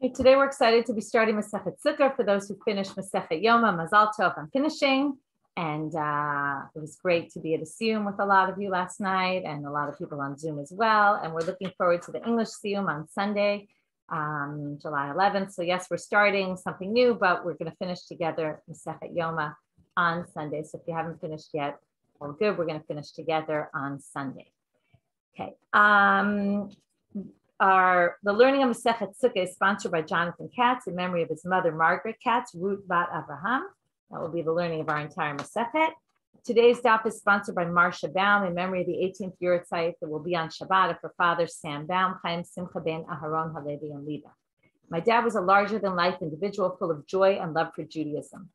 Okay, today we're excited to be starting Masechet Sukkah. For those who finished Masechet Yoma, Mazal Tov, I'm finishing. And it was great to be at a Siyum with a lot of you last night and a lot of people on Zoom as well. And we're looking forward to the English Siyum on Sunday, July 11th. So yes, we're starting something new, but we're going to finish together Masechet Yoma on Sunday. So if you haven't finished yet, well, good, we're going to finish together on Sunday. Okay. The learning of Masechet Sukkah is sponsored by Jonathan Katz in memory of his mother, Margaret Katz, Ruth Bat Abraham. That will be the learning of our entire Masechet. Today's daf is sponsored by Marcia Baum in memory of the 18th Yurtzeit that will be on Shabbat for Father Sam Baum, Chaim Simcha Ben Aharon Halevi and Liba. My dad was a larger-than-life individual full of joy and love for Judaism.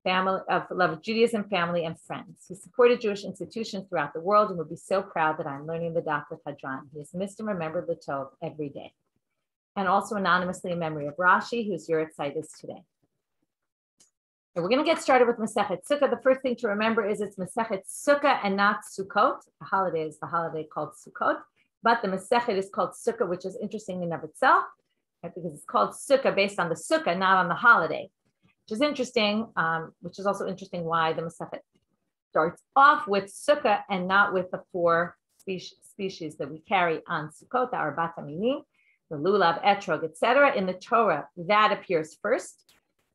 Love of Judaism, family, and friends. He supported Jewish institutions throughout the world and would be so proud that I'm learning the daf with Hadran. He is missed and remembered L'Tov every day. And also anonymously in memory of Rashi, whose Yurtzeit is today. And we're going to get started with Masechet Sukkah. The first thing to remember is it's Masechet Sukkah and not Sukkot. The holiday is the holiday called Sukkot, but the Masechet is called Sukkah, which is interesting in of itself, right? Because it's called Sukkah based on the Sukkah, not on the holiday. Which is interesting, which is also interesting why the Masechet starts off with Sukkah and not with the four species that we carry on Sukkot, the Arbat Haminim, the Lulav, Etrog, etc. In the Torah, that appears first.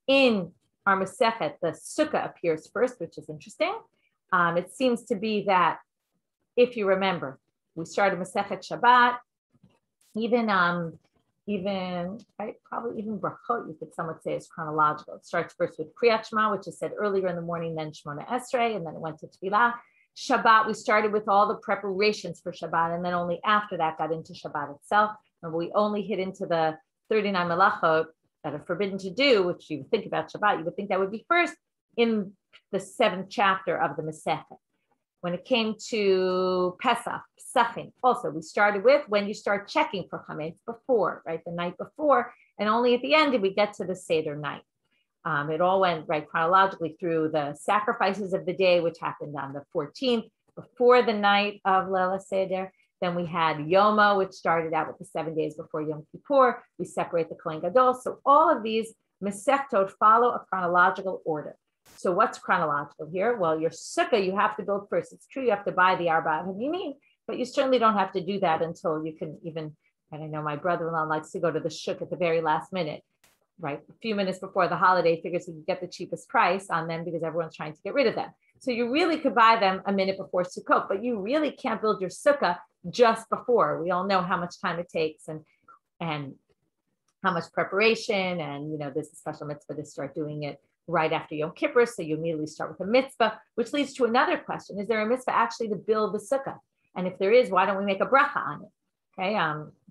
In our Masechet, the Sukkah appears first, which is interesting. It seems to be that, if you remember, we started Masechet Shabbat, probably even brachot, you could somewhat say is chronological. It starts first with Kriyat Shema, which is said earlier in the morning, then Shemona Esrei, and then it went to Tefillah. Shabbat, we started with all the preparations for Shabbat, and then only after that got into Shabbat itself. And we only hit into the 39 melachot that are forbidden to do, which you think about Shabbat, you would think that would be first in the 7th chapter of the Masechet. When it came to Pesach, Pesachim, also we started with when you start checking for chametz before, right, the night before, and only at the end did we get to the Seder night. It all went right chronologically through the sacrifices of the day, which happened on the 14th, before the night of Leila Seder. Then we had Yoma, which started out with the 7 days before Yom Kippur. We separate the Kohen Gadol. So all of these Masechtot follow a chronological order. So what's chronological here? Well, your sukkah you have to build first. It's true you have to buy the Arba Hamimim, but you certainly don't have to do that until you can even, and I know my brother-in-law likes to go to the shuk at the very last minute, right? A few minutes before the holiday, figures he can get the cheapest price on them because everyone's trying to get rid of them. So you really could buy them a minute before Sukkot, but you really can't build your sukkah just before. We all know how much time it takes and how much preparation, and there's a special mitzvah to start doing it right after Yom Kippur, so you immediately start with a mitzvah, which leads to another question. Is there a mitzvah actually to build the sukkah? And if there is, why don't we make a bracha on it? Okay,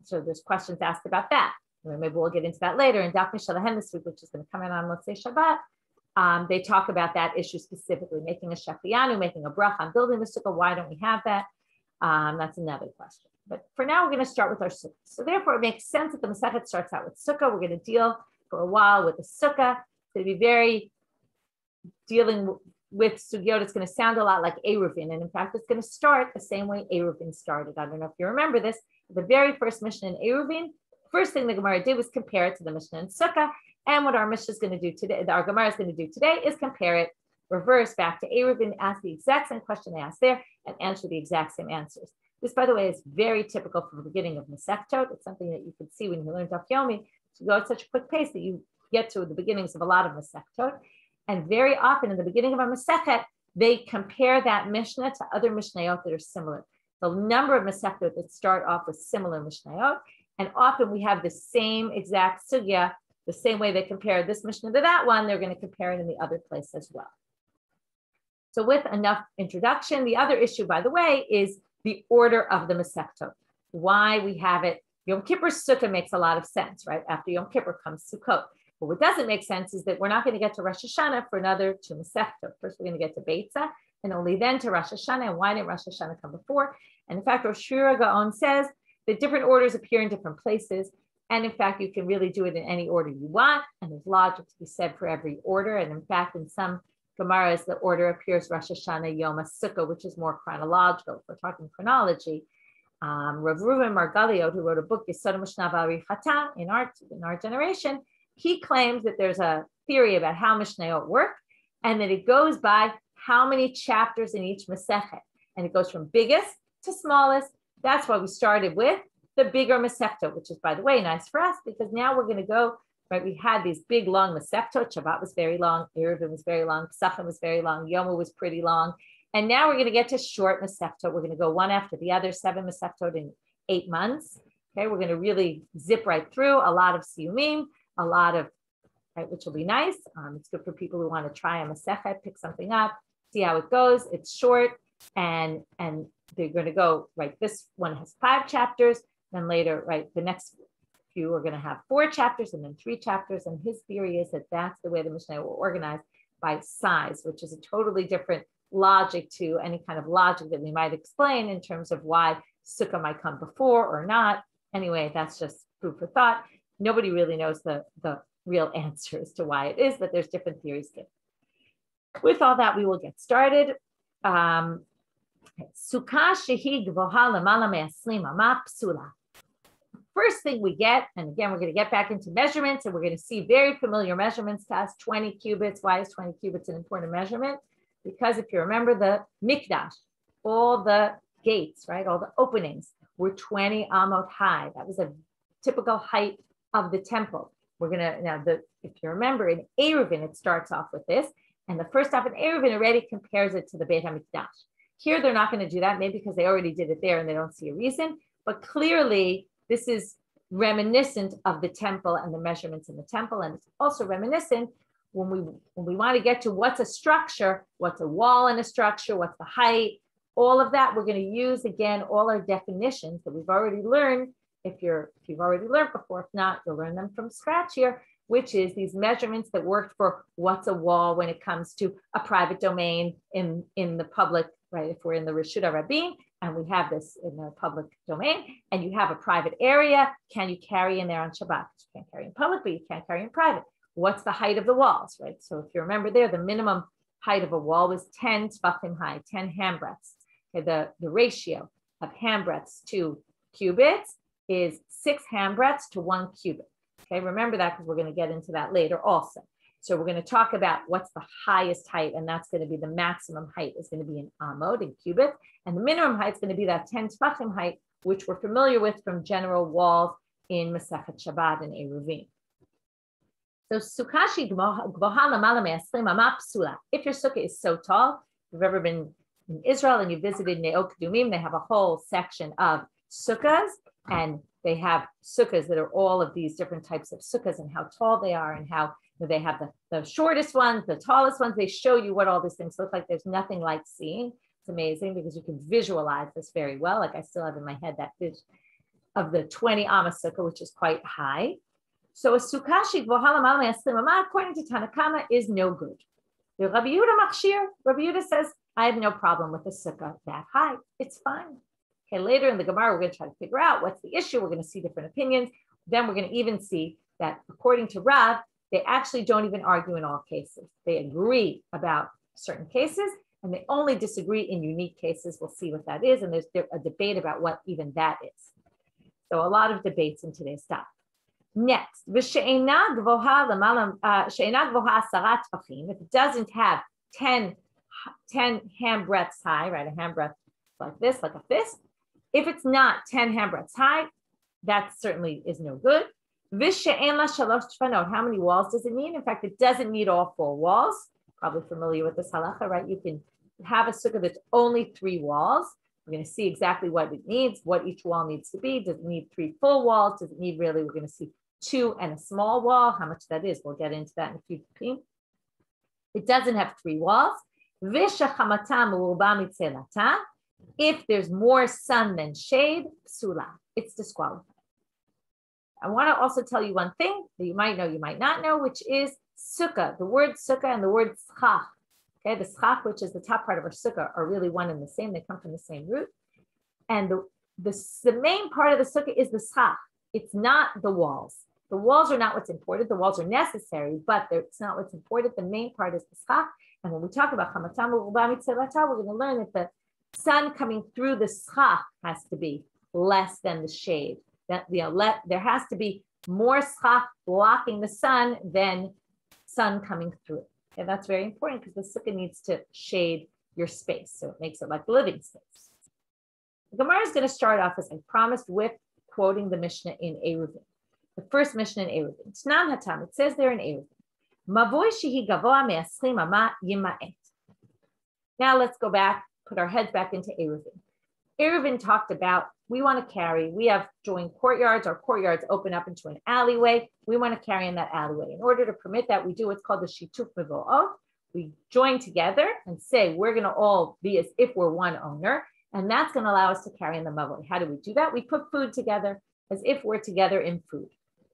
so there's questions asked about that. Maybe we'll get into that later. In Daf Mishalahem this week, which is going to come in on Motzei Shabbat, they talk about that issue specifically, making a shachlianu, making a bracha on building the sukkah. Why don't we have that? That's another question. But for now, we're going to start with our sukkah. So therefore, it makes sense that the Masechet starts out with sukkah. We're going to deal for a while with the sukkah. To be very dealing with sugyot, it's going to sound a lot like Eruvin. And in fact, it's going to start the same way Eruvin started. I don't know if you remember this. The very first Mishnah in Eruvin, first thing the Gemara did was compare it to the Mishnah in Sukkah. And what our Mishnah is going to do today, our Gemara is going to do today, is compare it, reverse back to Eruvin, ask the exact same question they asked there, and answer the exact same answers. This, by the way, is very typical for the beginning of Masechtot. It's something that you can see when you learn Daf Yomi, to go at such a quick pace that you get to the beginnings of a lot of Masechtot. And very often in the beginning of a Masechet, they compare that Mishnah to other Mishnayot that are similar. The number of Masechtot that start off with similar Mishnayot, and often we have the same exact sugya, the same way they compare this Mishnah to that one, they're going to compare it in the other place as well. So with enough introduction, the other issue, by the way, is the order of the Masechtot. Why we have it. Yom Kippur Sukkah makes a lot of sense, right? After Yom Kippur comes Sukkot. But what doesn't make sense is that we're not going to get to Rosh Hashanah for another two Masechtot. First, we're going to get to Beitzah, and only then to Rosh Hashanah. And why didn't Rosh Hashanah come before? And in fact, Shiur Gaon says that different orders appear in different places. And in fact, you can really do it in any order you want. And there's logic to be said for every order. And in fact, in some Gemaras, the order appears Rosh Hashanah, Yom Sukkah, which is more chronological. If we're talking chronology, Rav Reuven Margaliot, who wrote a book, Yesod HaMishnah V'Arichata, in our generation, he claims that there's a theory about how Mishnayot work, and that it goes by how many chapters in each Masechet. And it goes from biggest to smallest. That's why we started with the bigger Masechta, which is, by the way, nice for us, because now we're going to go, right? We had these big, long Masechtot. Shabbat was very long. Eruvin was very long. Pesachim was very long. Yomi was pretty long. And now we're going to get to short Masechtot. We're going to go one after the other, 7 Masechtot in 8 months. Okay, we're going to really zip right through a lot of siyumim, a lot of, right, which will be nice. It's good for people who want to try a Masechet, pick something up, see how it goes. It's short, and they're going to go, right, this one has 5 chapters, then later, right, the next few are going to have 4 chapters and then 3 chapters. And his theory is that that's the way the Mishnah will organize by size, which is a totally different logic to any kind of logic that we might explain in terms of why Sukkah might come before or not. Anyway, that's just food for thought. Nobody really knows the real answer as to why it is, but there's different theories given. With all that, we will get started. Sukkah shehi gvoha lemala me'asrim ama psula. First thing we get, and again, we're going to get back into measurements, and we're going to see very familiar measurements to us, 20 cubits. Why is 20 cubits an important measurement? Because if you remember the mikdash, all the gates, right, all the openings were 20 amot high. That was a typical height of the temple. We're going to, now, if you remember, in Eruvin, it starts off with this, and the first half in Eruvin already compares it to the Beit HaMikdash. Here, they're not going to do that, maybe because they already did it there and they don't see a reason, but clearly, this is reminiscent of the temple and the measurements in the temple, and it's also reminiscent when we want to get to what's a structure, what's a wall in a structure, what's the height, all of that. We're going to use again all our definitions that we've already learned. If you've already learned before, if not, you'll learn them from scratch here, which is these measurements that worked for what's a wall when it comes to a private domain in the public, right? If we're in the Reshut HaRabim, and we have this in the public domain, and you have a private area, can you carry in there on Shabbat? You can't carry in public, but you can't carry in private. What's the height of the walls, right? So if you remember there, the minimum height of a wall was 10 tefachim high, 10 handbreadths. Okay, the ratio of handbreadths to cubits is 6 handbreadths to 1 cubit. Okay, remember that because we're going to get into that later also. So we're going to talk about what's the highest height, and that's going to be the maximum height is going to be in amot, in cubits, and the minimum height is going to be that 10 tefachim height, which we're familiar with from general walls in Masechet Shabbat and Eruvin. So Sukkashi gvoha lamala me'asrim ama psula. If your sukkah is so tall, if you've ever been in Israel and you visited Ne'ot Kedumim, they have a whole section of sukkahs, and they have sukkahs that are all of these different types of sukkahs and how tall they are and how they have the shortest ones, the tallest ones. They show you what all these things look like. There's nothing like seeing. It's amazing because you can visualize this very well. Like I still have in my head that vision of the 20 amma sukkah, which is quite high. So a sukkah according to Tanakama is no good. The Rabbi Yehuda says, I have no problem with a sukkah that high. It's fine. Okay, later in the Gemara, we're going to try to figure out what's the issue. We're going to see different opinions. Then we're going to even see that according to Rav, they actually don't even argue in all cases. They agree about certain cases, and they only disagree in unique cases. We'll see what that is. And there's a debate about what even that is. So a lot of debates in today's stuff. Next, if it doesn't have 10 handbreadths high, right? A handbreadth like this, like a fist. If it's not 10 handbreadths high, that certainly is no good. How many walls does it need? In fact, it doesn't need all 4 walls. Probably familiar with this halacha, right? You can have a sukkah that's only 3 walls. We're going to see exactly what it needs, what each wall needs to be. Does it need 3 full walls? Does it need really, we're going to see 2 and a small wall, how much that is. We'll get into that in a few. It doesn't have 3 walls. If there's more sun than shade, psula, it's disqualified. I want to also tell you one thing that you might know, you might not know, which is sukkah. The word sukkah and the word schach. Okay, the schach, which is the top part of our sukkah, are really one and the same. They come from the same root. And the main part of the sukkah is the schach. It's not the walls. The walls are not what's important. The walls are necessary, but it's not what's important. The main part is the schach. And when we talk about chamatam u'ruba mitzvata, we're going to learn that the sun coming through the schach has to be less than the shade. That there has to be more schach blocking the sun than sun coming through. And that's very important because the sukkah needs to shade your space. So it makes it like living space. The Gemara is going to start off, as I promised, with quoting the Mishnah in Eruvin. The first Mishnah in Eruvin. T'nan hatam, it says there in Eruvin. Mavoi shehi gavoa me'aschim ama yima'et. Now let's go back, put our heads back into Eruvin. Eruvin talked about, we want to carry, we have joined courtyards, our courtyards open up into an alleyway. We want to carry in that alleyway. In order to permit that, we do what's called the shituf mevo'ot. We join together and say, we're going to all be as if we're one owner. And that's going to allow us to carry in the mavoi. How do we do that? We put food together as if we're together in food.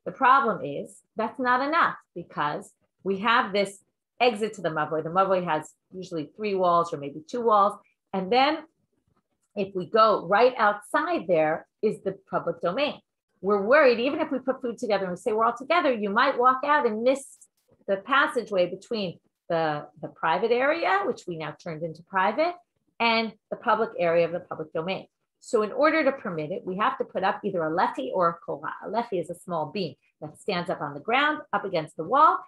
The problem is that's not enough because we have this exit to the mavoi. The mavoi has usually 3 walls or maybe 2 walls. And then if we go right outside there is the public domain. We're worried, even if we put food together and we say we're all together, you might walk out and miss the passageway between the private area, which we now turned into private, and the public area of the public domain. So in order to permit it, we have to put up either a lefi or a kora. A lefi is a small beam that stands up on the ground, up against the wall,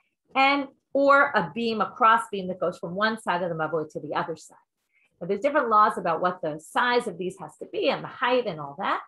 or a beam, a cross beam that goes from one side of the mavoi to the other side. Now, there's different laws about what the size of these has to be and the height and all that.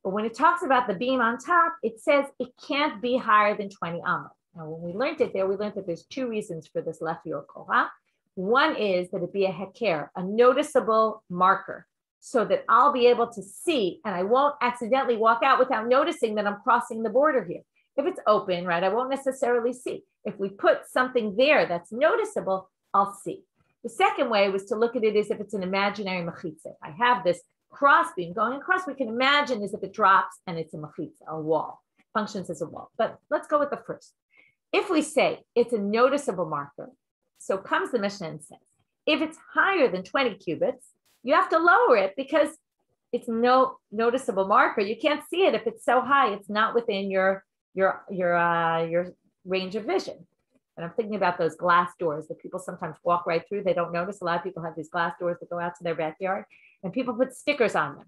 But when it talks about the beam on top, it says it can't be higher than 20 amot. Now, when we learned it there, we learned that there's 2 reasons for this lefi or kora. One is that it be a heker, a noticeable marker, so that I'll be able to see and I won't accidentally walk out without noticing that I'm crossing the border here. If it's open, right, I won't necessarily see. If we put something there that's noticeable, I'll see. The second way was to look at it as if it's an imaginary mechitza. I have this crossbeam going across. We can imagine as if it drops and it's a mechitza, a wall, functions as a wall. But let's go with the first. If we say it's a noticeable marker, so comes the Mishnah and says, if it's higher than 20 cubits, you have to lower it because it's no noticeable marker. You can't see it if it's so high. It's not within your range of vision. And I'm thinking about those glass doors that people sometimes walk right through. They don't notice. A lot of people have these glass doors that go out to their backyard, and people put stickers on them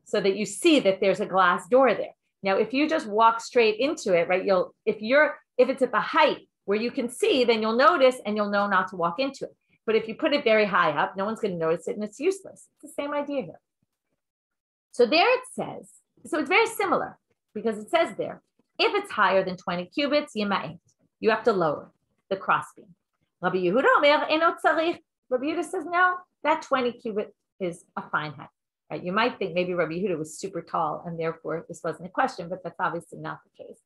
so that you see that there's a glass door there. Now, if you just walk straight into it, right, if it's at the height where you can see, then you'll notice and you'll know not to walk into it. But if you put it very high up, no one's going to notice it and it's useless. It's the same idea here. So there it says, so it's very similar because it says there, if it's higher than 20 cubits, yima'et, you have to lower the crossbeam. Rabbi Yehuda omer eno tzarich. Rabbi Yehuda says, no, that 20 cubit is a fine height. Right? You might think maybe Rabbi Yehuda was super tall and therefore this wasn't a question, but that's obviously not the case.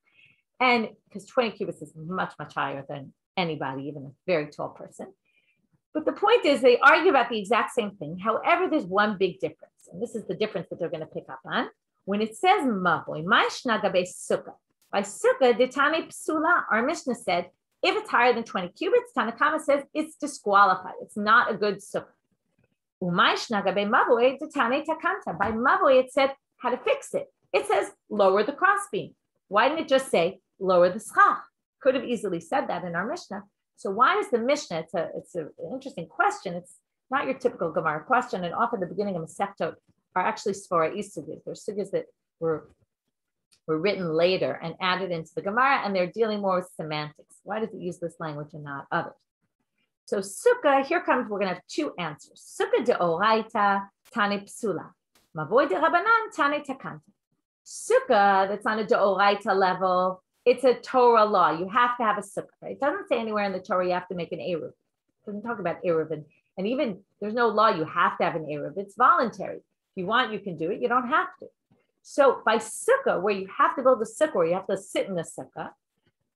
And because 20 cubits is much, much higher than anybody, even a very tall person. But the point is they argue about the exact same thing. However, there's one big difference. And this is the difference that they're going to pick up on. When it says mavoi, ma'ishna gabe sukkah. By sukkah, detane psula, our Mishnah said, if it's higher than 20 cubits, Tanakama says it's disqualified. It's not a good sukkah. U'ma'ishna gabe mavoi, detane takanta. By mavoi, it said how to fix it. It says lower the crossbeam. Why didn't it just say lower the schach? Could have easily said that in our Mishnah. So why is the Mishnah, it's an interesting question. It's not your typical Gemara question. And often the beginning of Masechtot are actually Svara Isugis. They're sugis that were written later and added into the Gemara, and they're dealing more with semantics. Why does it use this language and not others? So Sukkah, here comes, we're going to have 2 answers. Sukkah de Oraita, Tane Psula. Mavoi de Rabbanan, Tane Takanta. Sukkah that's on a de Oraita level, it's a Torah law. You have to have a sukkah. Right? It doesn't say anywhere in the Torah you have to make an eruv. It doesn't talk about eruv. And even there's no law you have to have an eruv. It's voluntary. If you want, you can do it. You don't have to. So by sukkah, where you have to build a sukkah, or you have to sit in the sukkah,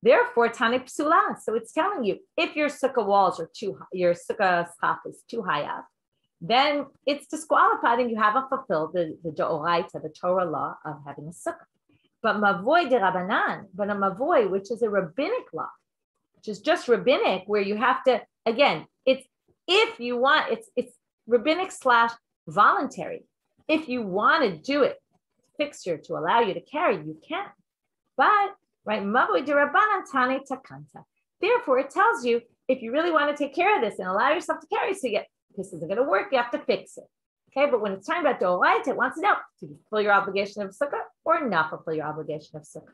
therefore, tane psula. So it's telling you, if your sukkah walls are too high, your sukkah schach is too high up, then it's disqualified and you haven't fulfilled the deoraita, the Torah law of having a sukkah. But mavoi de Rabbanan, but a mavoi, which is a rabbinic law, which is just rabbinic, where you have to, again, it's if you want, it's rabbinic / voluntary. If you want to do it, fixture to allow you to carry, you can. But, right, mavoi de Rabbanan tane takanta. Therefore, it tells you, if you really want to take care of this and allow yourself to carry, so this isn't going to work, you have to fix it. Okay, but when it's talking about Doraita, it wants to know, do you fulfill your obligation of Sukkah or not fulfill your obligation of Sukkah?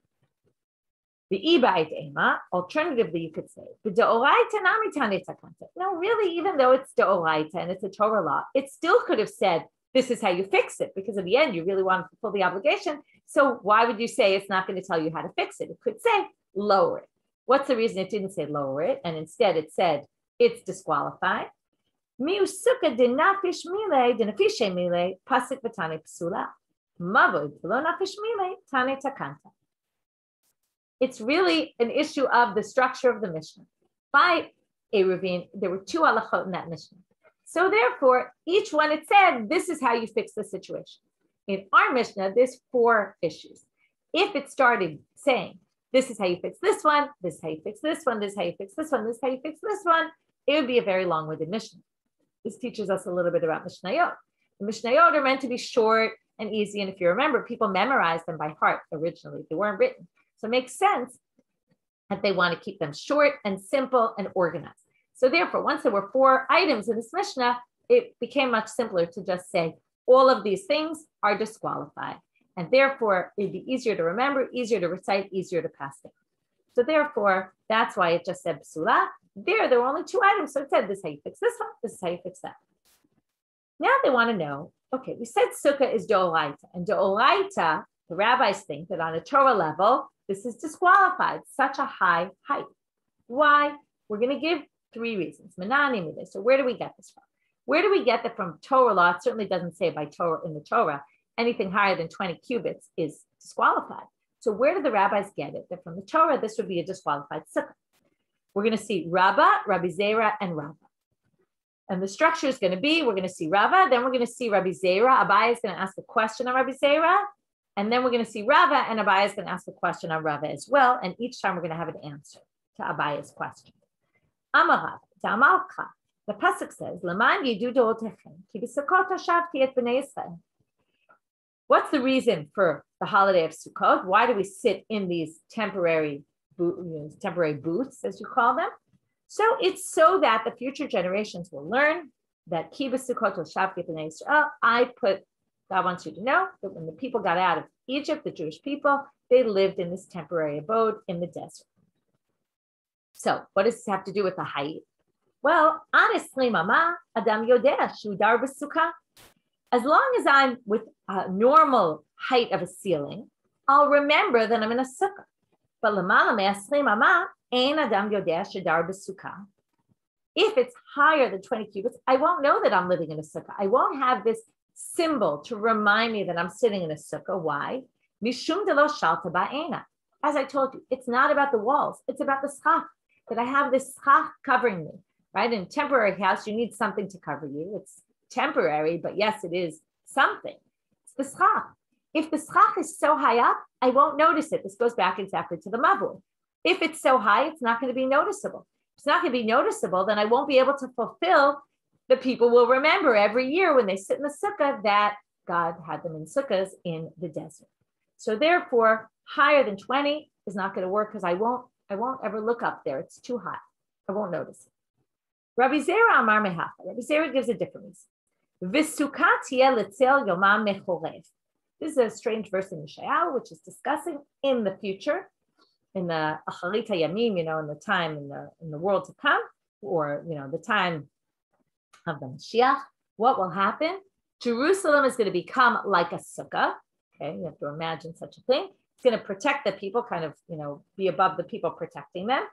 The Ibait Ema, alternatively, you could say, the Doraita Namitane Takanta. No, really, even though it's Doraita and it's a Torah law, it still could have said, this is how you fix it, because in the end, you really want to fulfill the obligation. So why would you say it's not going to tell you how to fix it? It could say, lower it. What's the reason it didn't say lower it? And instead it said, it's disqualified. Miu Sukkah de nafish mile, de nafishe mile, pasik v'tane psula. Mavod v'lo nafish mile, tane takanta. It's really an issue of the structure of the Mishnah. By a ravine, there were two halachot in that Mishnah. So therefore, each one it said, this is how you fix the situation. In our Mishnah, there's 4 issues. If it started saying, this is how you fix this one, this is how you fix this one, this is how you fix this one, this is how you fix this one, it would be a very long-winded Mishnah. This teaches us a little bit about Mishnayot. The Mishnayot are meant to be short and easy. And if you remember, people memorized them by heart originally. They weren't written. So it makes sense that they want to keep them short and simple and organized. So therefore, once there were 4 items in this Mishnah, it became much simpler to just say, all of these things are disqualified. And therefore, it'd be easier to remember, easier to recite, easier to pass down. So therefore, that's why it just said psula. There were only 2 items. So it said, this is how you fix this one, this is how you fix that. Now they want to know, okay, we said Sukkah is Doraita. And Doraita, the rabbis think that on a Torah level, this is disqualified, such a high height. Why? We're going to give 3 reasons. So where do we get this from? Where do we get that from Torah law? It certainly doesn't say by Torah in the Torah, anything higher than 20 cubits is disqualified. So where do the rabbis get it? That from the Torah, this would be a disqualified sukkah. We're going to see Rabba, Rabbi Zera, and Rabba. And the structure is going to be, we're going to see Rabba, then we're going to see Rabbi Zera. Abai is going to ask a question on Rabbi Zera. And then we're going to see Rabba, and Abai is going to ask a question on Rabba as well. And each time we're going to have an answer to Abai's question. Amarav, Damalcha. The pasuk says, "Leman yidu do'otechem, ki b'Sukkot hashavti et b'nei Yisrael." What's the reason for the holiday of Sukkot? Why do we sit in these temporary booths, as you call them? So it's so that the future generations will learn that ki b'Sukkot hashavti et b'nei Yisrael. God wants you to know that when the people got out of Egypt, the Jewish people, they lived in this temporary abode in the desert. So what does this have to do with the height? Well, honestly, Mama, Adam Yodeh, Shudar b'Sukkah. As long as I'm with a normal height of a ceiling, I'll remember that I'm in a sukkah. But Lamala me'asri Mama, ein Adam Yodeh Shudar b'Sukkah. If it's higher than 20 cubits, I won't know that I'm living in a sukkah. I won't have this symbol to remind me that I'm sitting in a sukkah. Why? Mishum delo shalta ba'ena. As I told you, it's not about the walls. It's about the schach, that I have this schach covering me. Right? In a temporary house, you need something to cover you. It's temporary, but yes, it is something. It's the schach. If the schach is so high up, I won't notice it. This goes back exactly to the mavul. If it's so high, it's not going to be noticeable. If it's not going to be noticeable, then I won't be able to fulfill. The people will remember every year when they sit in the sukkah that God had them in sukkahs in the desert. So therefore, higher than 20 is not going to work because I won't ever look up there. It's too high. I won't notice it. Rabbi Zera Amar Mehacha. Rabbi Zera gives a different reason. V'sukkah tieh letzel yomam mechorev. This is a strange verse in Yeshayahu, which is discussing in the future, in the Acharit Hayamim, in the time in the world to come, or the time of the Mashiach. What will happen? Jerusalem is going to become like a sukkah. Okay, you have to imagine such a thing. It's going to protect the people, kind of be above the people protecting them.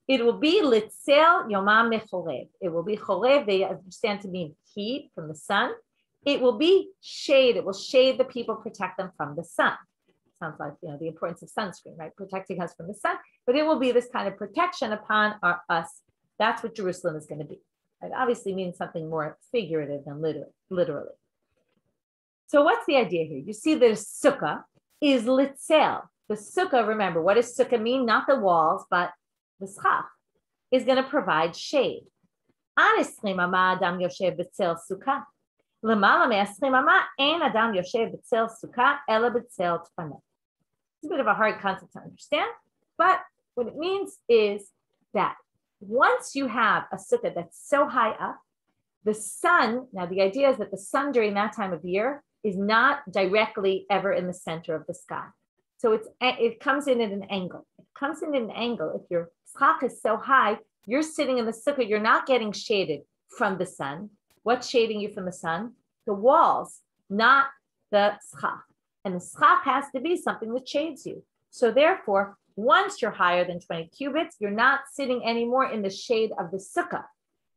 It will be litzel yomam mechorev. It will be chorev. They understand to mean heat from the sun. It will be shade. It will shade the people, protect them from the sun. Sounds like the importance of sunscreen, right? Protecting us from the sun. But it will be this kind of protection upon us. That's what Jerusalem is going to be. It obviously means something more figurative than literally. So what's the idea here? You see, the sukkah is litzel. The sukkah. Remember, what does sukkah mean? Not the walls, but the schach is going to provide shade. Honestly, Mama Adam Yoshev B'Tzel Sukkah. L'mala me'asri Mama ein Adam Yoshev B'Tzel Sukkah ela B'Tzel Tfaneh. It's a bit of a hard concept to understand, but what it means is that once you have a sukkah that's so high up, The sun, now the idea is that the sun during that time of year is not directly ever in the center of the sky. So it comes in at an angle. It comes in at an angle. If your schach is so high, you're sitting in the sukkah, you're not getting shaded from the sun. What's shading you from the sun? The walls, not the schach. And the schach has to be something that shades you. So therefore, once you're higher than 20 cubits, you're not sitting anymore in the shade of the sukkah.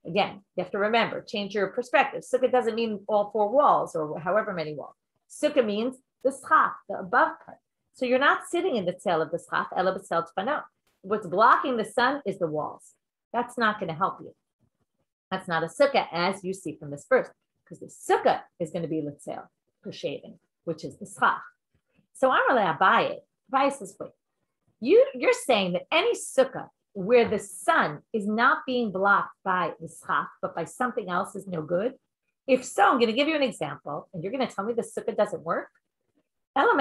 Again, you have to remember, change your perspective. Sukkah doesn't mean all four walls or however many walls. Sukkah means the schach, the above part. So you're not sitting in the tail of the schach, ela b'sel tfanot. What's blocking the sun is the walls. That's not going to help you. That's not a sukkah as you see from this verse, because the sukkah is going to be l'tzel, for shading, which is the schach. So I'm really Abaye. Abaye says, wait, you're saying that any sukkah where the sun is not being blocked by the schach, but by something else is no good? If so, I'm going to give you an example, and you're going to tell me the sukkah doesn't work. What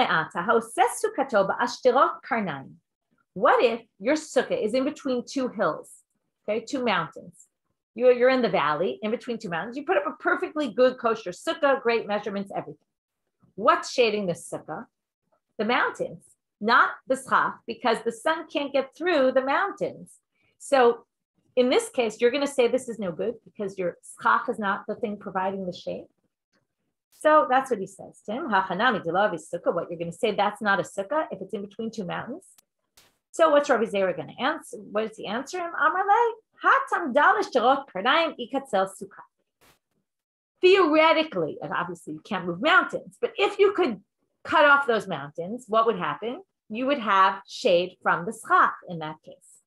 if your sukkah is in between two hills, okay, two mountains? You're in the valley, in between two mountains. You put up a perfectly good kosher sukkah, great measurements, everything. What's shading the sukkah? The mountains, not the schach, because the sun can't get through the mountains. So in this case, you're going to say this is no good because your schach is not the thing providing the shade. So that's what he says to him. What you're going to say, that's not a sukkah if it's in between two mountains. So what's Rabbi Zera going to answer? What does he answer him? Theoretically, and obviously you can't move mountains, but if you could cut off those mountains, what would happen? You would have shade from the schach in that case.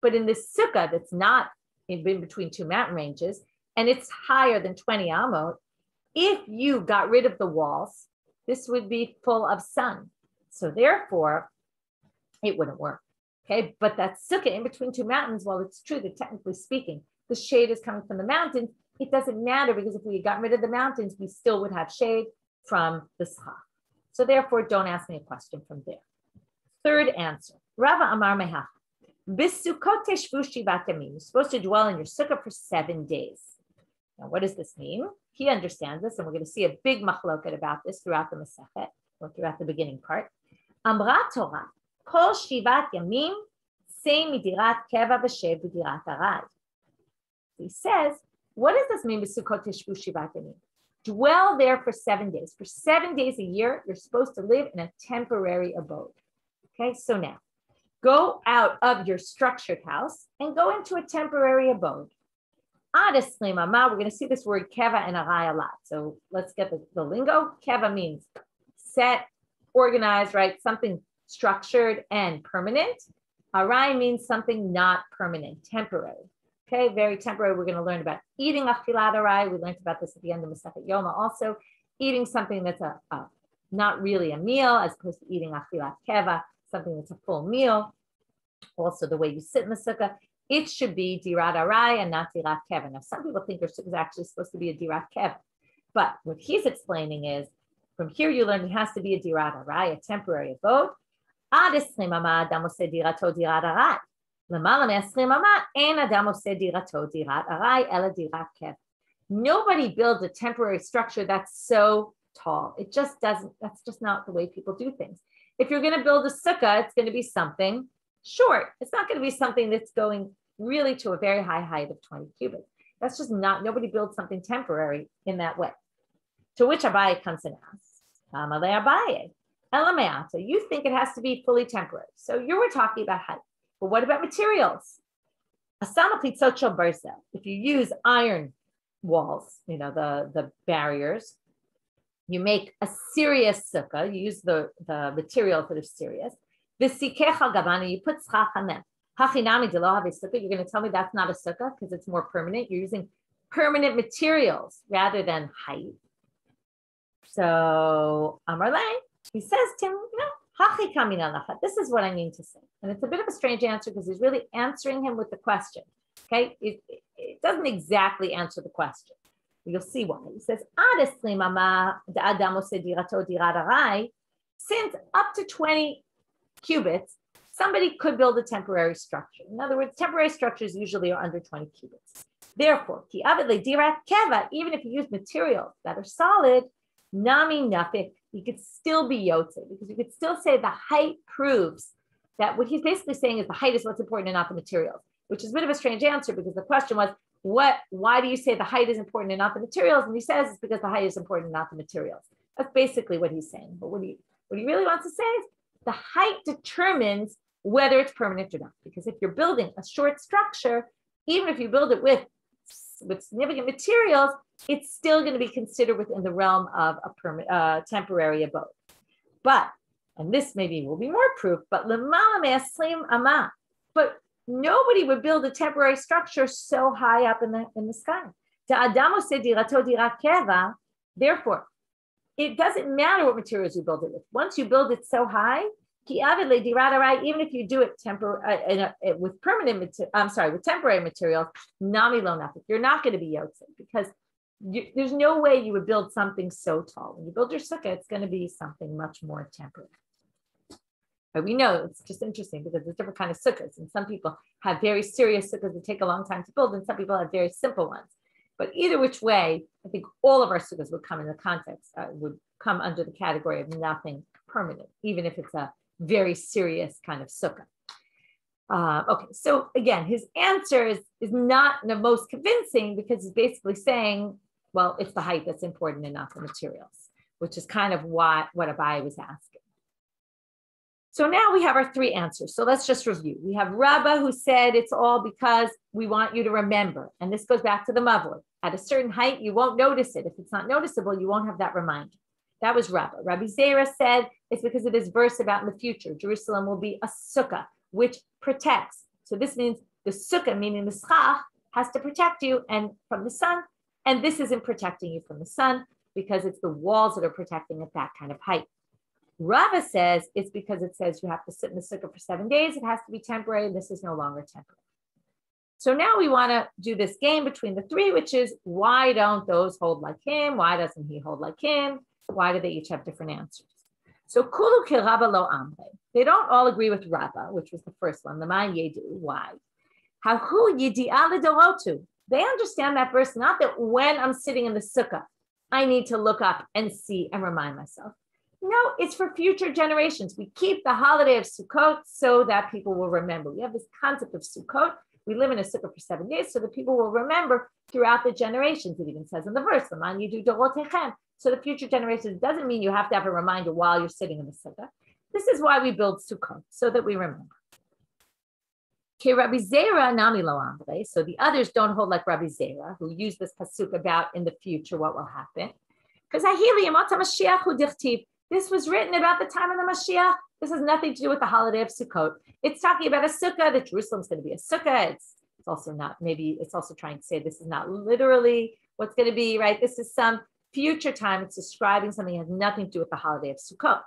But in this sukkah that's not in between two mountain ranges, and it's higher than 20 amot, if you got rid of the walls, this would be full of sun. So therefore, it wouldn't work. Okay, but that sukkah in between two mountains, while it's true that technically speaking, the shade is coming from the mountains, it doesn't matter because if we got rid of the mountains, we still would have shade from the schach. So therefore, don't ask me a question from there. Third answer, Rava Amar Mehach. B'Sukkot teshvu shivat yamim. You're supposed to dwell in your sukkah for 7 days. Now, what does this mean? He understands this, and we're going to see a big machloket about this throughout the Masechet, or throughout the beginning part. Amra Torah, kol shivat yamim, say midirat keva v'shev v'dirat arad. He says, what does this mean? B'Sukkot teshvu shivat yamim. Dwell there for 7 days. For 7 days a year, you're supposed to live in a temporary abode. Okay, so now, go out of your structured house and go into a temporary abode. Honestly, Mama, we're going to see this word keva and arai a lot. So let's get the lingo. Keva means set, organized, right? Something structured and permanent. Arai means something not permanent, temporary. Okay, very temporary. We're going to learn about eating achilat arai. We learned about this at the end of Masechet Yoma also. Eating something that's not really a meal as opposed to eating achilat keva, something that's a full meal. Also, the way you sit in the sukkah, it should be dirat arai and not dirat keva. Now, some people think your sukkah is actually supposed to be a dirat keva, but what he's explaining is, from here you learn it has to be a dirat arai, a temporary abode. Nobody builds a temporary structure that's so tall. It just doesn't, that's just not the way people do things. If you're going to build a sukkah, it's going to be something short. It's not going to be something that's going really to a very high height of 20 cubits. That's just not, nobody builds something temporary in that way. To which Abaye comes and asks, Abaye, Elameata, you think it has to be fully temporary. So you were talking about height, but what about materials? If you use iron walls, you know, the barriers, you make a serious sukkah, you use the materials that are serious. You put schach on them. You're going to tell me that's not a sukkah because it's more permanent. You're using permanent materials rather than height. So Amarle, he says to him, this is what I mean to say. And it's a bit of a strange answer because he's really answering him with the question. Okay, it doesn't exactly answer the question. You'll see why. He says, since up to 20 cubits, somebody could build a temporary structure. In other words, temporary structures usually are under 20 cubits. Therefore, even if you use materials that are solid, nami nafik, you could still be yotze, because you could still say the height proves that what he's basically saying is the height is what's important and not the materials, which is a bit of a strange answer, because the question was, why do you say the height is important and not the materials? And he says it's because the height is important and not the materials. That's basically what he's saying. But what he really wants to say is the height determines whether it's permanent or not. Because if you're building a short structure, even if you build it with significant materials, it's still going to be considered within the realm of a temporary abode. But, and this maybe will be more proof, but nobody would build a temporary structure so high up in the sky. Therefore, it doesn't matter what materials you build it with. Once you build it so high, even if you do it with temporary materials, you're not going to be yotze, because there's no way you would build something so tall. When you build your sukkah, it's going to be something much more temporary. But we know it's just interesting because there's different kind of sukkahs, and some people have very serious sukkahs that take a long time to build, and some people have very simple ones. But either which way, I think all of our sukkahs would come in the context, would come under the category of nothing permanent, even if it's a very serious kind of sukkah. Okay, so again, his answer is not the most convincing, because he's basically saying, well, it's the height that's important and not the materials, which is kind of what Abaye was asking. So now we have our three answers. So let's just review. We have Rabbah, who said it's all because we want you to remember. And this goes back to the mavur. At a certain height, you won't notice it. If it's not noticeable, you won't have that reminder. That was Rabbah. Rabbi Zera said it's because of this verse about in the future, Jerusalem will be a sukkah, which protects. So this means the sukkah, meaning the schach, has to protect you and from the sun. And this isn't protecting you from the sun, because it's the walls that are protecting at that kind of height. Rava says it's because it says you have to sit in the sukkah for 7 days. It has to be temporary. And this is no longer temporary. So now we want to do this game between the three, which is, why don't those hold like him? Why doesn't he hold like him? Why do they each have different answers? So kulu ke Rabba lo amre. They don't all agree with Rabba, which was the first one. The man yedu. Why? Hahu yidi'a l'dorotu. They understand that verse, not that when I'm sitting in the sukkah, I need to look up and see and remind myself. No, it's for future generations. We keep the holiday of Sukkot so that people will remember. We have this concept of Sukkot. We live in a sukkah for 7 days so that people will remember throughout the generations. It even says in the verse, so the future generations doesn't mean you have to have a reminder while you're sitting in the sukkah. This is why we build Sukkot, so that we remember. So the others don't hold like Rabbi Zera, who used this pasuk about in the future what will happen. Because this was written about the time of the Mashiach. This has nothing to do with the holiday of Sukkot. It's talking about a sukkah, that Jerusalem's going to be a sukkah. It's also not, maybe it's also trying to say this is not literally what's going to be, right? This is some future time. It's describing something that has nothing to do with the holiday of Sukkot.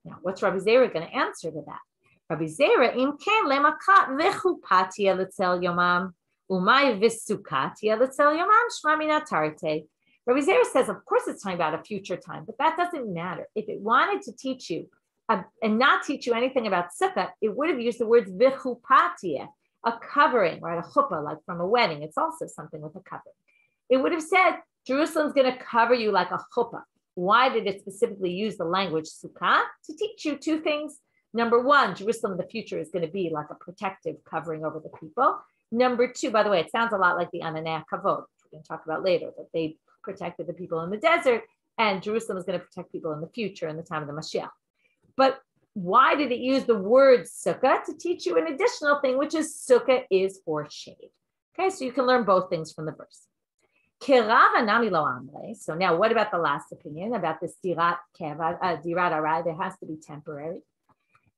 Now, what's Rabbi Zera going to answer to that? Rabbi Zera, im ken lemakat vechupatia letzel yomam, umay visukatia letzel yomam, shmamina tarte. Rabbi Zera says, of course, it's talking about a future time, but that doesn't matter. If it wanted to teach you and not teach you anything about sukkah, it would have used the words vichupatia, a covering, right? A chuppah, like from a wedding. It's also something with a covering. It would have said, Jerusalem's going to cover you like a chuppah. Why did it specifically use the language sukkah? To teach you two things. Number one, Jerusalem in the future is going to be like a protective covering over the people. Number two, by the way, it sounds a lot like the Ananei Kavod, which we're going to talk about later, that they protected the people in the desert, and Jerusalem is going to protect people in the future in the time of the Mashiach. But why did it use the word sukkah? To teach you an additional thing, which is sukkah is for shade. Okay, so you can learn both things from the verse. So now what about the last opinion about this dirat arai? There has to be temporary.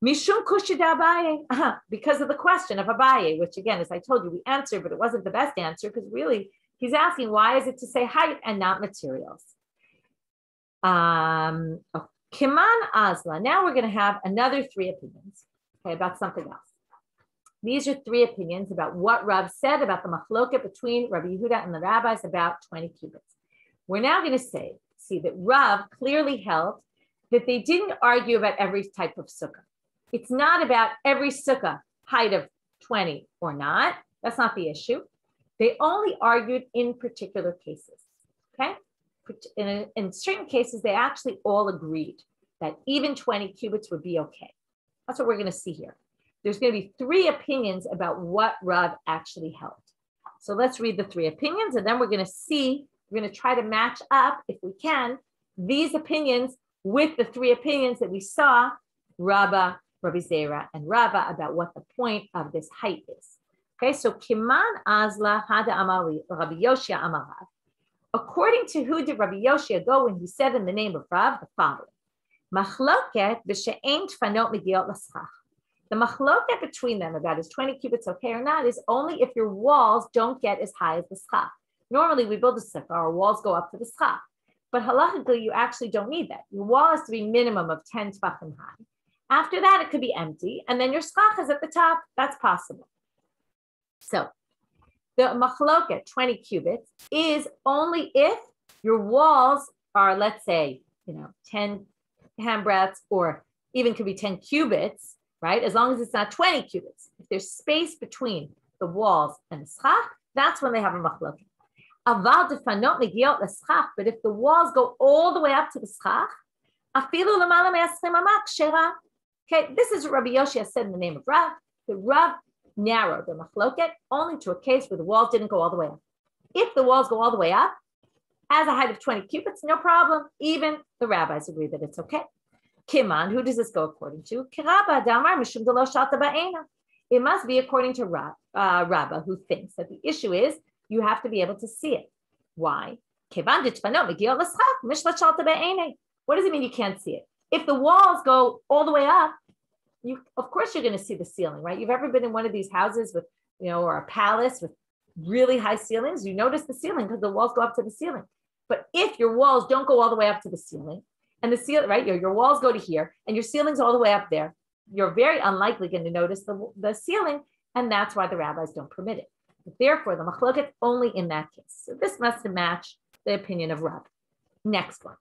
Mishum kushida Abaye, because of the question of Abaye, which again, as I told you, we answered, but it wasn't the best answer, because really he's asking, why is it to say height and not materials? Kiman Azla. Now we're going to have another three opinions, okay, about something else. These are three opinions about what Rav said about the machloket between Rabbi Yehuda and the rabbis about 20 cubits. We're now going to see that Rav clearly held that they didn't argue about every type of sukkah. It's not about every sukkah height of 20 or not. That's not the issue. They only argued in particular cases, okay? In certain cases, they actually all agreed that even 20 cubits would be okay. That's what we're going to see here. There's going to be 3 opinions about what Rav actually held. So let's read the 3 opinions, and then we're going to see, we're going to try to match up, if we can, these opinions with the 3 opinions that we saw, Rabba, Rabbi Zera, and Rava, about what the point of this height is. Okay, so Kiman Azla Hada Amari, Rabbi Yoshia Amarav. According to who did Rabbi Yoshia go when he said in the name of Rav the following? Machloket b'she'ein tfanot megiot l'schach. The machloket between them about is 20 cubits okay or not is only if your walls don't get as high as the schach. Normally we build a sukkah, our walls go up to the schach. But halachically, you actually don't need that. Your wall has to be minimum of 10 tefachim high. After that, it could be empty, and then your schach is at the top. That's possible. So the machloket, 20 cubits, is only if your walls are, let's say, 10 handbreadths, or even could be 10 cubits, right? As long as it's not 20 cubits. If there's space between the walls and the schach, that's when they have a machloket. But if the walls go all the way up to the schach, okay, this is what Rabbi Yoshia said in the name of Rav. The Rav narrowed the machloket only to a case where the walls didn't go all the way up. If the walls go all the way up, as a height of 20 cubits, no problem. Even the rabbis agree that it's okay. Kiman, who does this go according to? It must be according to Rabbah, who thinks that the issue is you have to be able to see it. Why? What does it mean you can't see it? If the walls go all the way up, of course you're going to see the ceiling, right? You've ever been in one of these houses with, or a palace with really high ceilings, you notice the ceiling because the walls go up to the ceiling. But if your walls don't go all the way up to the ceiling, and the ceiling, right, your walls go to here, and your ceiling's all the way up there, you're very unlikely going to notice the ceiling, and that's why the rabbis don't permit it. But therefore, the machloket only in that case. So this must match the opinion of Rav. Next one.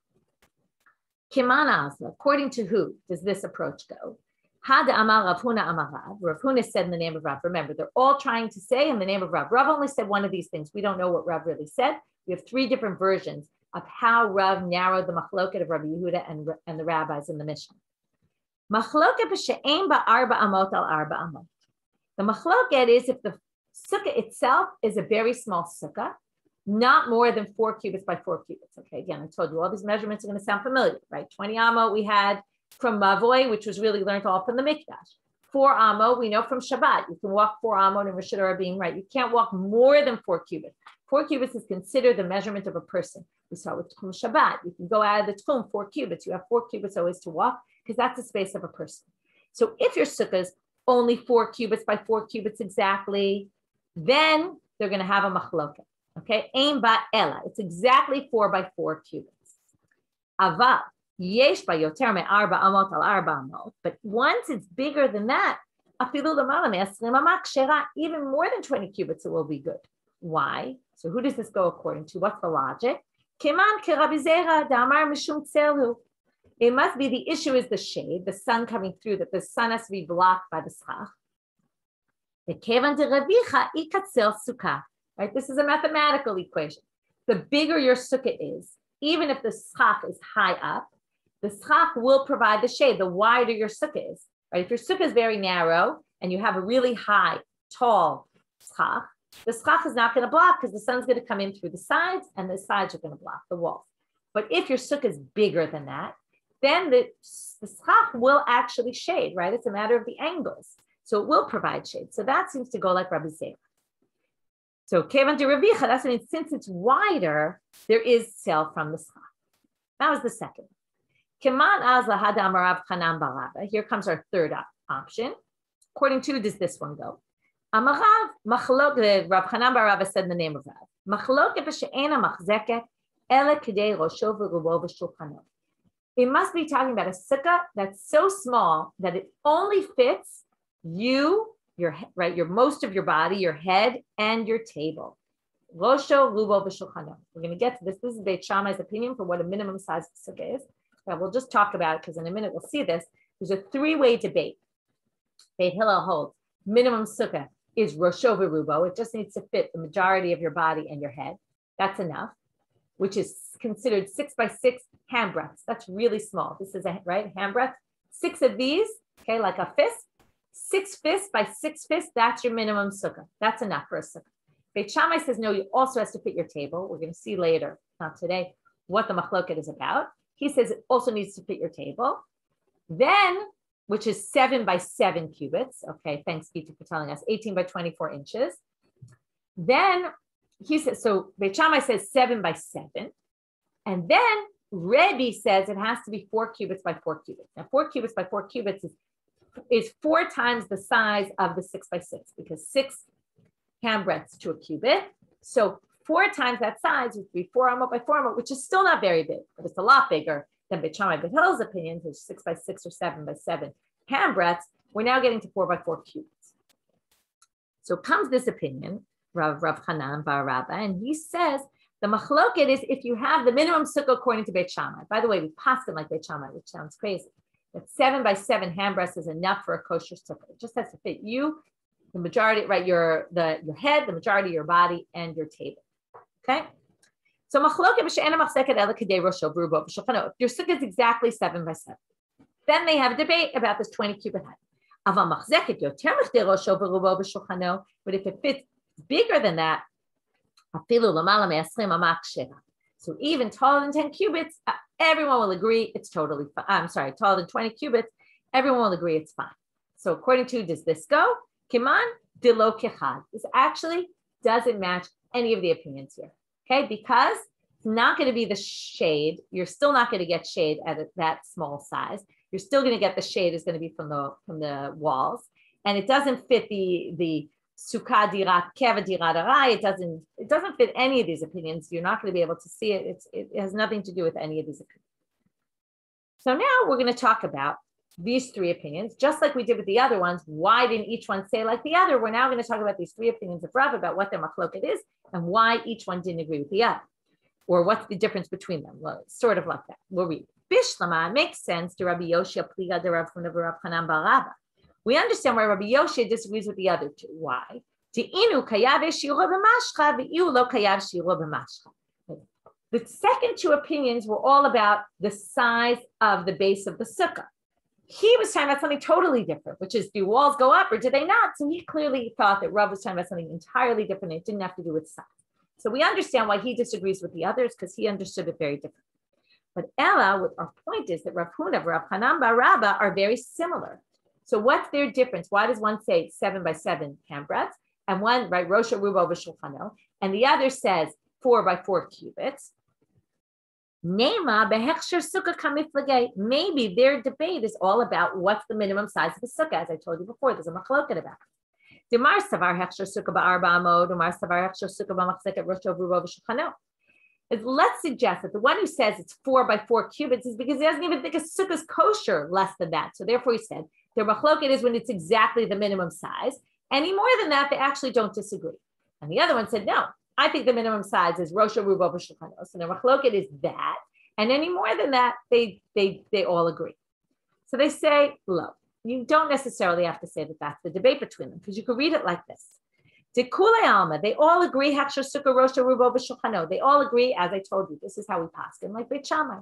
Kiman Azla, according to who does this approach go? Hada Amar Rav Huna Amar Rav. Rav Huna said in the name of Rav. Remember, they're all trying to say in the name of Rav. Rav only said one of these things. We don't know what Rav really said. We have 3 different versions of how Rav narrowed the machloket of Rabbi Yehuda and the rabbis in the Mishnah. Machloket b'she'ein ba'arba amot al arba amot. The machloket is if the sukkah itself is a very small sukkah, not more than 4 cubits by 4 cubits. Okay, again, I told you all these measurements are going to sound familiar, right? 20 amot we had from Mavoy, which was really learned all from the Mikdash. 4 amot we know from Shabbat. You can walk 4 amot in Rosh Hashanah, right? You can't walk more than 4 cubits. 4 cubits is considered the measurement of a person. We saw with Tchum Shabbat. You can go out of the Tchum 4 cubits. You have 4 cubits always to walk because that's the space of a person. So if your sukkah is only 4 cubits by 4 cubits exactly, then they're going to have a machloket. Okay, Ein ba ela. It's exactly 4 by 4 cubits. Aval yesh ba yoter me arba amot al arba amot. But once it's bigger than that, afilu l'mala me'asrim amak shera, even more than 20 cubits, it will be good. Why? So who does this go according to? What's the logic? Kiman ki Rabbi Zera damar mishum tzelu. It must be the issue is the shade, the sun coming through, that the sun has to be blocked by the schach. Right? This is a mathematical equation. The bigger your sukkah is, even if the schach is high up, the schach will provide the shade, the wider your sukkah is. Right? If your sukkah is very narrow and you have a really high, tall schach, the schach is not going to block because the sun's going to come in through the sides and the sides are going to block the walls. But if your sukkah is bigger than that, then the schach will actually shade, right? It's a matter of the angles. So it will provide shade. So that seems to go like Rabbi Zera. So kevan de Ravicha, that's what it means. Since it's wider, there is sale from the schach. That was the second. Keman azla hadam Rav Chanan baraba. Here comes our third option. According to who does this one go? Amarav machlok. Rav Chanan baraba said in the name of Rav. Machloket b'she'ena machzeket ele kidei rosho v'rubo v'shulchano. It must be talking about a sukkah that's so small that it only fits you, your most of your body, your head, and your table. Rosho, rubo, v'shulchano. We're going to get to this. This is Beit Shammai's opinion for what a minimum size sukkah is. But we'll just talk about it because in a minute we'll see this. There's a 3-way debate. Beit Hillel holds minimum sukkah is rosho v'rubo. It just needs to fit the majority of your body and your head. That's enough, which is considered 6 by 6 hand breadths. That's really small. This is a hand breadth. 6 of these, okay, like a fist. 6 fists by 6 fists. That's your minimum sukkah. That's enough for a sukkah. Beit Shammai says no. You also has to fit your table. We're going to see later, not today, what the machloket is about. He says it also needs to fit your table. Then, which is 7 by 7 cubits. Okay, thanks, Gita, for telling us. 18 by 24 inches. Then he says, so Beit Shammai says 7 by 7. And then Rebbe says it has to be 4 cubits by 4 cubits. Now, 4 cubits by 4 cubits is 4 times the size of the 6 by 6, because 6 hand breadths to a cubit. So 4 times that size would be 4 amot by 4 amot, which is still not very big, but it's a lot bigger than Beit Shammai Beit Hillel's opinions, which is 6 by 6 or 7 by 7 hand breadths. We're now getting to 4 by 4 cubits. So comes this opinion, Rav Hanan Bar Rabba, and he says the machloket is if you have the minimum sukkah according to Beit Shammai. By the way, we passed it like Beit Shammai, which sounds crazy. That 7 by 7 hand breadths is enough for a kosher sukkah. It just has to fit you, the majority, right? Your head, the majority of your body, and your table. Okay. So machloket b'she'ena machzeket ela kedei rosho v'rubo v'shulchano. If your sukkah is exactly 7 by 7, then they have a debate about this 20 cubit height. Aval machzeket yoter mechdei rosho v'rubo v'shulchano. But if it fits bigger than that, afilu lamala me'asrim amak sheva. So even taller than 10 cubits, everyone will agree it's totally fine. I'm sorry, taller than 20 cubits, everyone will agree it's fine. So according to, does this go? Kiman dilo kechad. This actually doesn't match any of the opinions here, okay? Because it's not going to be the shade. You're still not going to get shade at that small size. You're still going to get the shade is going to be from the walls, and it doesn't fit the Sukkah dira, keva dira dara. It doesn't fit any of these opinions. You're not going to be able to see it. It has nothing to do with any of these opinions. So now we're going to talk about these 3 opinions, just like we did with the other ones. Why didn't each one say like the other? We're now going to talk about these 3 opinions of Rav about what their machloket is and why each one didn't agree with the other, or what's the difference between them. Well, it's sort of like that. We'll read. Bishlama makes sense to Rabbi Yoshia Pliga de Rav Hanan Bar Rabba. We understand why Rabbi Yoshia disagrees with the other 2. Why? The second 2 opinions were all about the size of the base of the sukkah. He was talking about something totally different, which is, do walls go up or do they not? So he clearly thought that Rav was talking about something entirely different. It didn't have to do with size. So we understand why he disagrees with the others, because he understood it very differently. But Ella, our point is that Rav Huna, Rav Hanan Bar Rabba are very similar. So what's their difference? Why does one say 7 by 7 hand breadths, and one, right, Rosha Rubo V'Shulchano, and the other says 4 by 4 cubits? Maybe their debate is all about what's the minimum size of the sukkah. As I told you before, there's a machloket about it. Let's suggest that the one who says it's 4 by 4 cubits is because he doesn't even think a sukkah is kosher less than that. So therefore he said their machloket is when it's exactly the minimum size. Any more than that, they actually don't disagree. And the other one said, no, I think the minimum size is Rosha Rubo B'Shulchano. So their machloket is that. And any more than that, they all agree. So they say, look, you don't necessarily have to say that that's the debate between them, because you could read it like this. Dekule Alma, they all agree, Haksha Sukkah Rosha Rubo B'Shulchano. They all agree, as I told you, this is how we pass it, like Beit Shammai.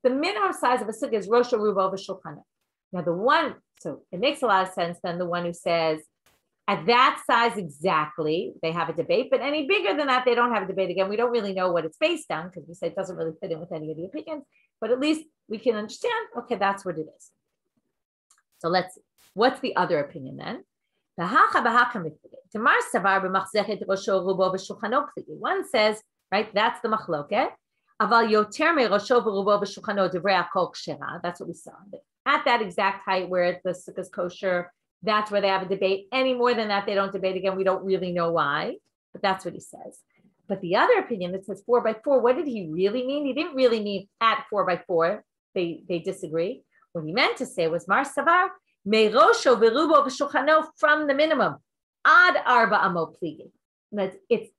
The minimum size of a sukkah is Rosha Rubo B'Shulchano. Now the one, so it makes a lot of sense than the one who says, at that size exactly, they have a debate, but any bigger than that, they don't have a debate. Again, we don't really know what it's based on, because we say it doesn't really fit in with any of the opinions, but at least we can understand, okay, that's what it is. So let's see. What's the other opinion then? One says, right, that's the machloket. That's what we saw. At that exact height where the sukkah is kosher, that's where they have a debate. Any more than that, they don't debate. Again, we don't really know why, but that's what he says. But the other opinion that says 4 by 4, what did he really mean? He didn't really mean at 4 by 4. They disagree. What he meant to say was Mar Savar, Meirosho Verubo V'Shulchano, from the minimum, Ad Arba Amot Pligi. It's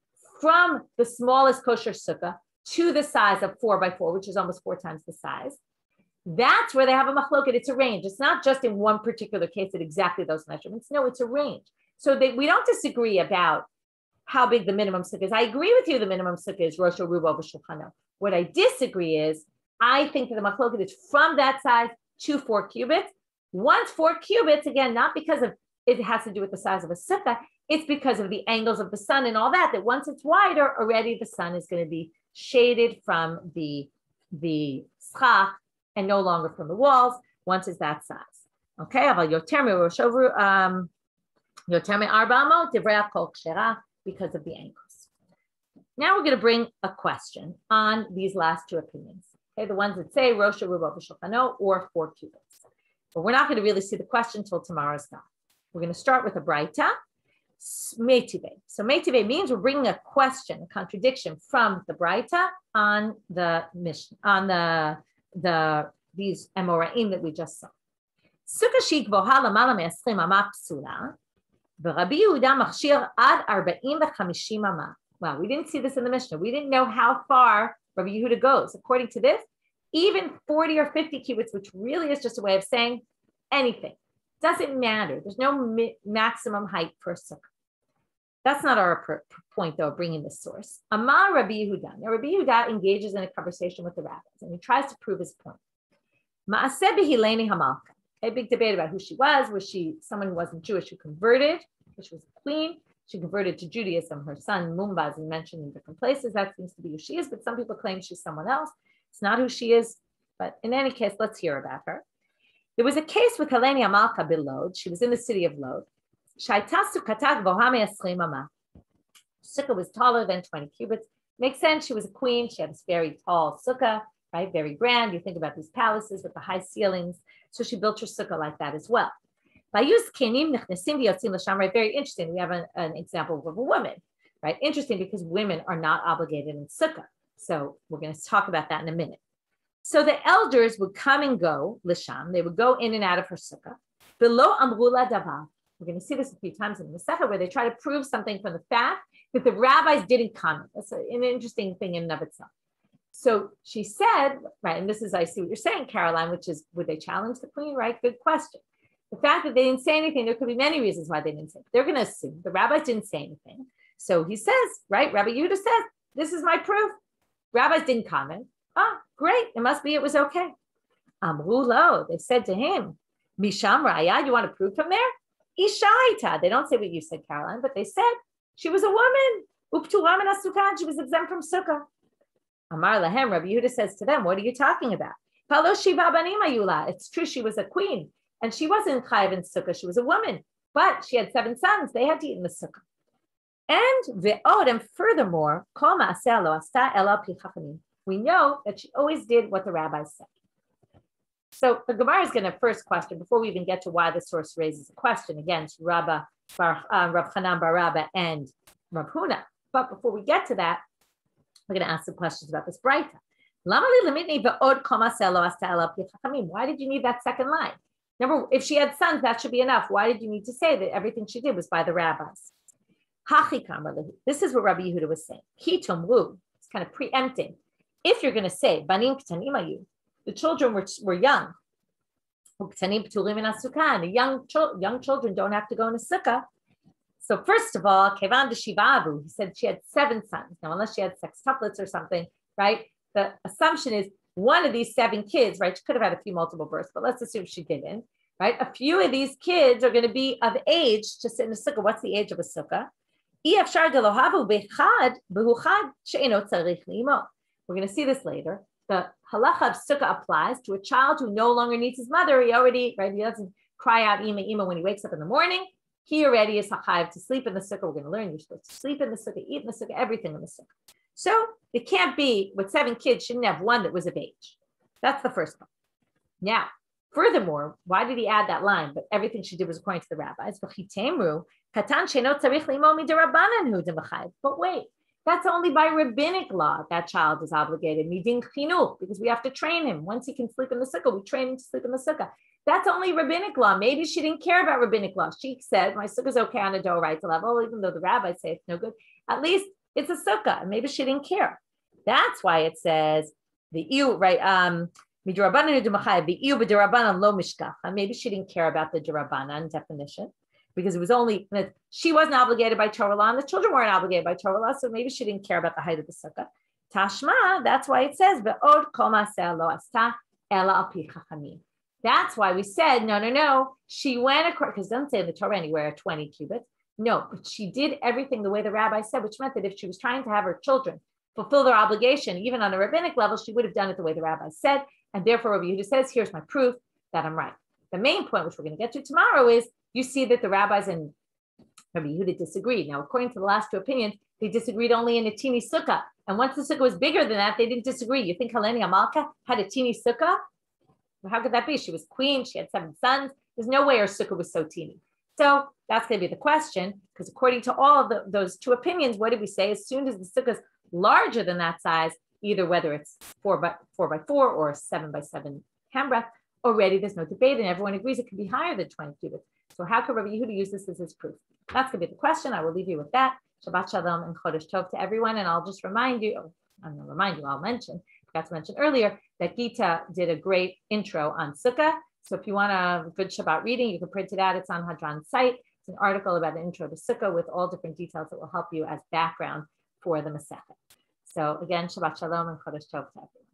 from the smallest kosher sukkah to the size of 4 by 4, which is almost 4 times the size. That's where they have a machloket. It's a range. It's not just in one particular case at exactly those measurements. No, it's a range. So we don't disagree about how big the minimum sukkah is. I agree with you. The minimum sukkah is Rosh Rubo v'Shulchano. What I disagree is, I think that the machloket is from that size to 4 cubits. Once 4 cubits, again, not because of it has to do with the size of a sukkah, it's because of the angles of the sun and all that, that once it's wider, already the sun is going to be shaded from the schach and no longer from the walls, once it's that size. Okay, because of the angles. Now we're going to bring a question on these last two opinions. Okay, the ones that say Rosh Rubo v'Shulchano or 4 cubits. But we're not going to really see the question until tomorrow's daf. We're going to start with a braita, meitive. So meitive means we're bringing a question, a contradiction from the braita on the mission, on these Amoraim that we just saw. Sukkah shigvoha lamala me'asrim ama psula, v'Rabbi Yehuda machshir ad 40 ו-50 ama. Wow, we didn't see this in the Mishnah. We didn't know how far Rabbi Yehuda goes. According to this, even 40 or 50 cubits, which really is just a way of saying anything. Doesn't matter. There's no maximum height for a sukkah. That's not our point, though, of bringing this source. Amar Rabbi Yehuda. Now, Rabbi Yehuda engages in a conversation with the rabbis, and he tries to prove his point. Ma'aseh b'hileni hamalka. A big debate about who she was. Was she someone who wasn't Jewish who converted? She was a queen. She converted to Judaism. Her son Mumbaz is mentioned in different places. That seems to be who she is, but some people claim she's someone else. It's not who she is, but in any case, let's hear about her. There was a case with Heleni Amalka Lod. She was in the city of Lod. Sukkah was taller than 20 cubits. Makes sense. She was a queen. She had this very tall sukkah, right? Very grand. You think about these palaces with the high ceilings. So she built her sukkah like that as well. Right? Very interesting. We have an example of a woman, right? Interesting because women are not obligated in sukkah. So we're going to talk about that in a minute. So the elders would come and go, Lisham, they would go in and out of her sukkah. Below Amrula Davar. We're going to see this a few times in the Masechah where they try to prove something from the fact that the rabbis didn't comment. That's an interesting thing in and of itself. So she said, right, and this is, I see what you're saying, Caroline, which is, would they challenge the queen, right? Good question. The fact that they didn't say anything, there could be many reasons why they didn't say it. They're going to assume the rabbis didn't say anything. So he says, right, Rabbi Yehuda says, this is my proof. Rabbis didn't comment. Ah, great. It must be it was okay. Amrulo, they said to him, Misham Raya, you want to prove from there? Ishaita. They don't say what you said, Caroline, but they said she was a woman. Upturam and Asukan, she was exempt from Sukkah. Amar Lahem, Rabbi Yehuda says to them, what are you talking about? Palo Shiva Banim Ayula. It's true, she was a queen, and she wasn't chayav in Sukkah. She was a woman, but she had 7 sons. They had to eat in the Sukkah. And ve'od, and furthermore, kol ma'aseh lo asta ela pi chachamim. We know that she always did what the rabbis said. So the Gemara is going to first question, before we even get to why the source raises a question against Rav Chanan bar Rabba and Rav Huna. But before we get to that, we're going to ask some questions about this braita. Why did you need that second line? Number, if she had sons, that should be enough. Why did you need to say that everything she did was by the rabbis? This is what Rabbi Yehuda was saying. It's kind of preempting. If you're going to say, Banim Ktanim Ayu, the children were young. The young children don't have to go in a sukkah. So first of all, Kevan Shivavu, he said she had 7 sons. Now, unless she had sextuplets or something, right? The assumption is one of these 7 kids, right? She could have had a few multiple births, but let's assume she didn't, right? A few of these kids are going to be of age to sit in a sukkah. What's the age of a sukkah? We're going to see this later. The halacha of sukkah applies to a child who no longer needs his mother. He already, right? He doesn't cry out ima ima when he wakes up in the morning. He already is chayav to sleep in the sukkah. We're going to learn you're supposed to sleep in the sukkah, eat in the sukkah, everything in the sukkah. So it can't be with 7 kids, shouldn't have one that was of age. That's the first part. Now, furthermore, why did he add that line? But everything she did was according to the rabbis. But wait, that's only by rabbinic law that child is obligated. Midin chinuch, because we have to train him. Once he can sleep in the sukkah, we train him to sleep in the sukkah. That's only rabbinic law. Maybe she didn't care about rabbinic law. She said, my sukkah's okay on a doraita level, even though the rabbis say it's no good. At least it's a sukkah. Maybe she didn't care. That's why it says the right. Maybe she didn't care about the Derabanan definition because it was only that she wasn't obligated by Torah law and the children weren't obligated by Torah law, so maybe she didn't care about the height of the sukkah. Tashma, that's why it says, that's why we said, no. She went across, because it doesn't say in the Torah anywhere 20 cubits. No, but she did everything the way the rabbi said, which meant that if she was trying to have her children fulfill their obligation, even on a rabbinic level, she would have done it the way the rabbi said. And therefore, Rabbi Yehuda says, here's my proof that I'm right. The main point, which we're going to get to tomorrow, is you see that the rabbis and Rabbi Yehuda disagreed. Now, according to the last two opinions, they disagreed only in a teeny sukkah. And once the sukkah was bigger than that, they didn't disagree. You think Heleni Amalka had a teeny sukkah? Well, how could that be? She was queen. She had 7 sons. There's no way her sukkah was so teeny. So that's going to be the question, because according to all of those two opinions, what did we say? As soon as the sukkah is larger than that size, either whether it's 4 by 4 or 7 by 7 handbreadth, already there's no debate, and everyone agrees it can be higher than 20 cubits. So how could Rabbi Yehuda use this as his proof? That's going to be the question. I will leave you with that. Shabbat Shalom and Chodesh Tov to everyone. And I'll just remind you, I'll mention, forgot to mention earlier, that Gita did a great intro on Sukkah. So if you want a good Shabbat reading, you can print it out. It's on Hadran's site. It's an article about the intro to Sukkah with all different details that will help you as background for the Masechet. So again, Shabbat Shalom and Chodesh Tov to everyone.